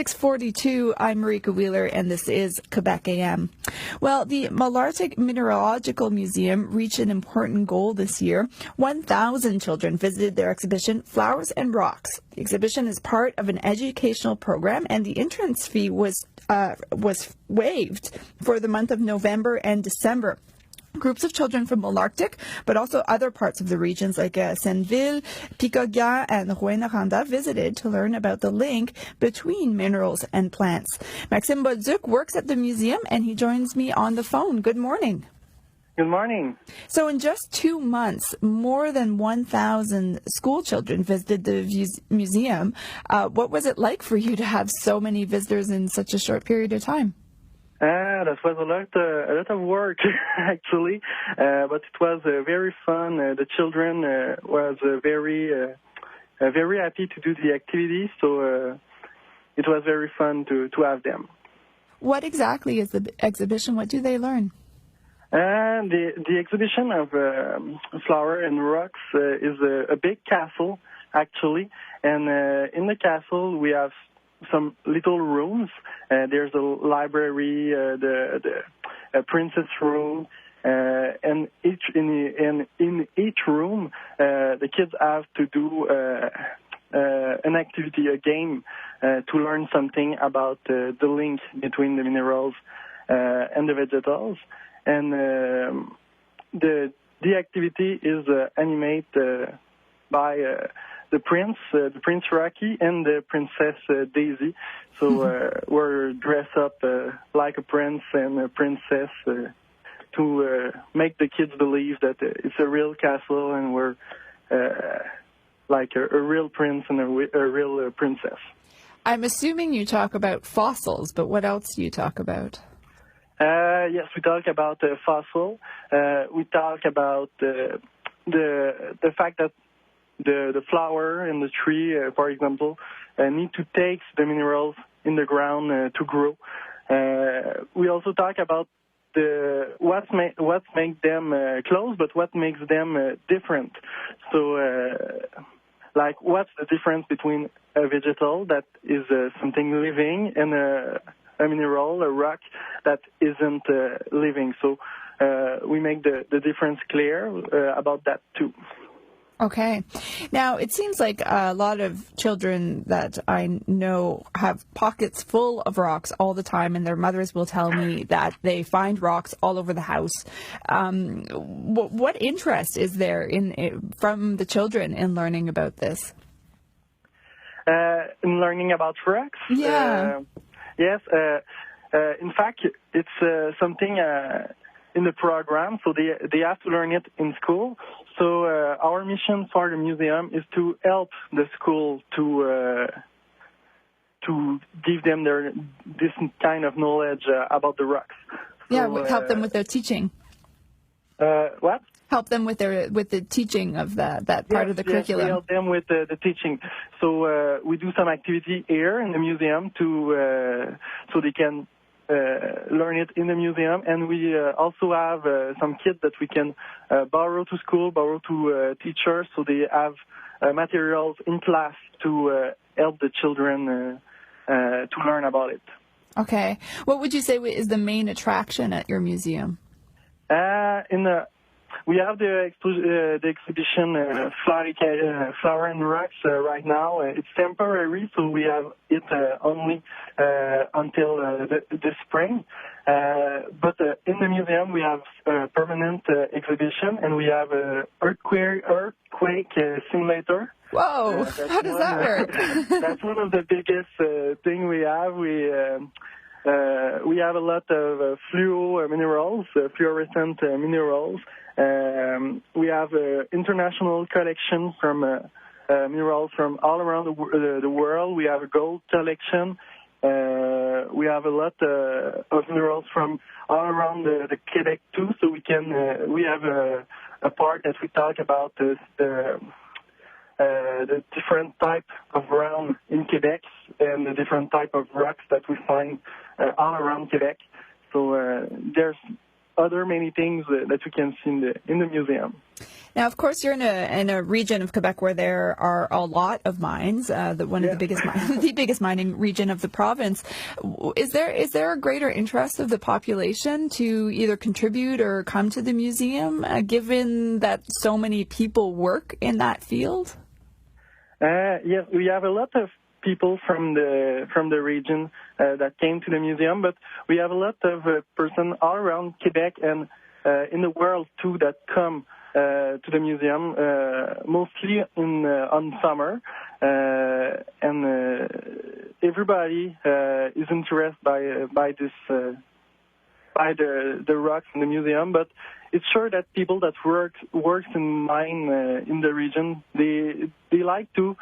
6:42. I'm Marika Wheeler, and this is Quebec AM. Well, the Malartic Mineralogical Museum reached an important goal this year. 1,000 children visited their exhibition, Flowers and Rocks. The exhibition is part of an educational program, and the entrance fee was waived for the month of November and December. Groups of children from Malartic, but also other parts of the regions like Senneville, Picogan, and Rouyn-Noranda visited to learn about the link between minerals and plants. Maxime Bolduc works at the museum, and he joins me on the phone. Good morning. Good morning. So in just 2 months, more than 1,000 school children visited the museum. What was it like for you to have so many visitors in such a short period of time? That was a lot of work, actually, but it was very fun. The children was very happy to do the activities, so it was very fun to have them. What exactly is the exhibition? What do they learn? The exhibition of Flowers and Rocks is a big castle, actually, and in the castle we have some little rooms. There's a library, the princess room, and in each room, the kids have to do an activity, a game, to learn something about the link between the minerals and the vegetables. And the activity is animated by the Prince Rocky, and the Princess Daisy. So we're dressed up like a prince and a princess to make the kids believe that it's a real castle and we're like a real prince and a real princess. I'm assuming you talk about fossils, but what else do you talk about? Yes, we talk about fossil. We talk about the fact that the flower and the tree, for example, need to take the minerals in the ground to grow. We also talk about what makes them close, but what makes them different. So, like, what's the difference between a vegetal that is something living and a mineral, a rock that isn't living? So we make the difference clear about that too. Okay. Now, it seems like a lot of children that I know have pockets full of rocks all the time, and their mothers will tell me that they find rocks all over the house. What interest is there from the children in learning about this? In learning about rocks? Yeah. Yes. In fact, it's something in the program, so they have to learn it in school. So our mission for the museum is to help the school to give them this kind of knowledge about the rocks. Yeah, so, help them with their teaching. What? Help them with the teaching of that part of the curriculum. We help them with the teaching. So we do some activity here in the museum so they can learn it in the museum, and we also have some kits that we can borrow to school, borrow to teachers, so they have materials in class to help the children to learn about it. Okay. What would you say is the main attraction at your museum? We have the exhibition Flowers and Rocks right now. It's temporary, so we have it only until the spring. But in the museum, we have a permanent exhibition, and we have an earthquake simulator. Whoa! How does that work? That's one of the biggest thing we have. We have a lot of fluorescent minerals. We have an international collection from minerals from all around the world. We have a gold collection. We have a lot of minerals from all around the Quebec too. So we have a part that we talk about the different type of ground in Quebec and the different type of rocks that we find all around Quebec. So there's other many things that you can see in the museum. Now, of course, you're in a region of Quebec where there are a lot of mines. Of the biggest the biggest mining region of the province. Is there a greater interest of the population to either contribute or come to the museum, given that so many people work in that field? Yes, we have a lot of people from the region that came to the museum, but we have a lot of persons all around Quebec and in the world too that come to the museum, mostly on summer, and everybody is interested by this by the rocks in the museum. But it's sure that people that works in mine in the region, they like to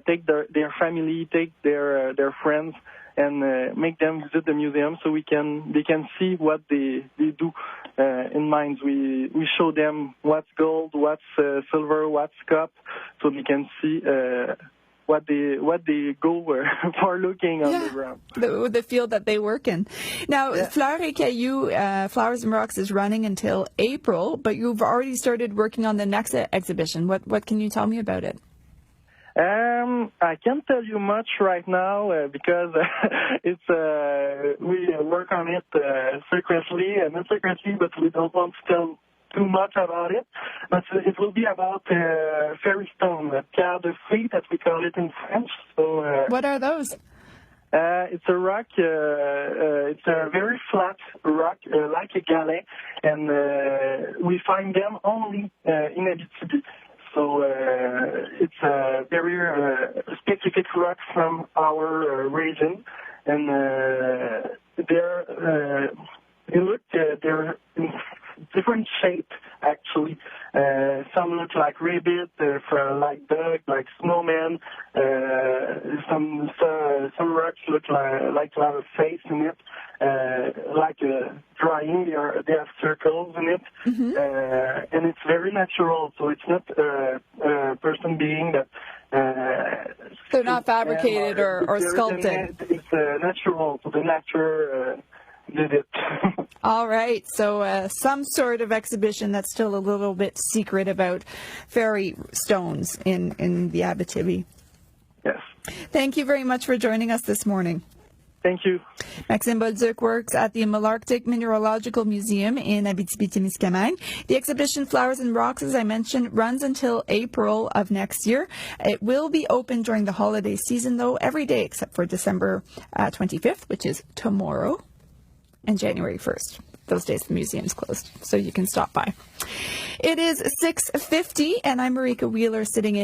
take their family, take their friends, and make them visit the museum so they can see what they do in mines. We show them what's gold, what's silver, what's copper, so they can see what they go for looking on the ground. The field that they work in. Now, Fleurs et Cailloux, Flowers and Rocks is running until April, but you've already started working on the next exhibition. What can you tell me about it? I can't tell you much right now because it's we work on it secretly, not secretly, but we don't want to tell too much about it. But it will be about fairy stone, pierre de fée, that we call it in French. So what are those? It's a rock. It's a very flat rock, like a galet, and we find them only in Abitibi. So it's a very specific rock from our region, and they're in different shape actually. Some look like rabbit, like dog, like snowman. Some rocks look like to have a face in it, like a drawing. They have circles in it, and it's very natural. So it's not a person being that. They're not fabricated or sculpted. It's natural. So the nature did it. All right. So some sort of exhibition that's still a little bit secret about fairy stones in the Abitibi. Yes. Thank you very much for joining us this morning. Thank you. Maxime Bolduc works at the Malartic Mineralogical Museum in Abitibi-Témiscamingue. The exhibition Flowers and Rocks, as I mentioned, runs until April of next year. It will be open during the holiday season, though, every day except for December 25th, which is tomorrow, and January 1st. Those days the museum's closed, so you can stop by. It is 6:50, and I'm Marika Wheeler sitting in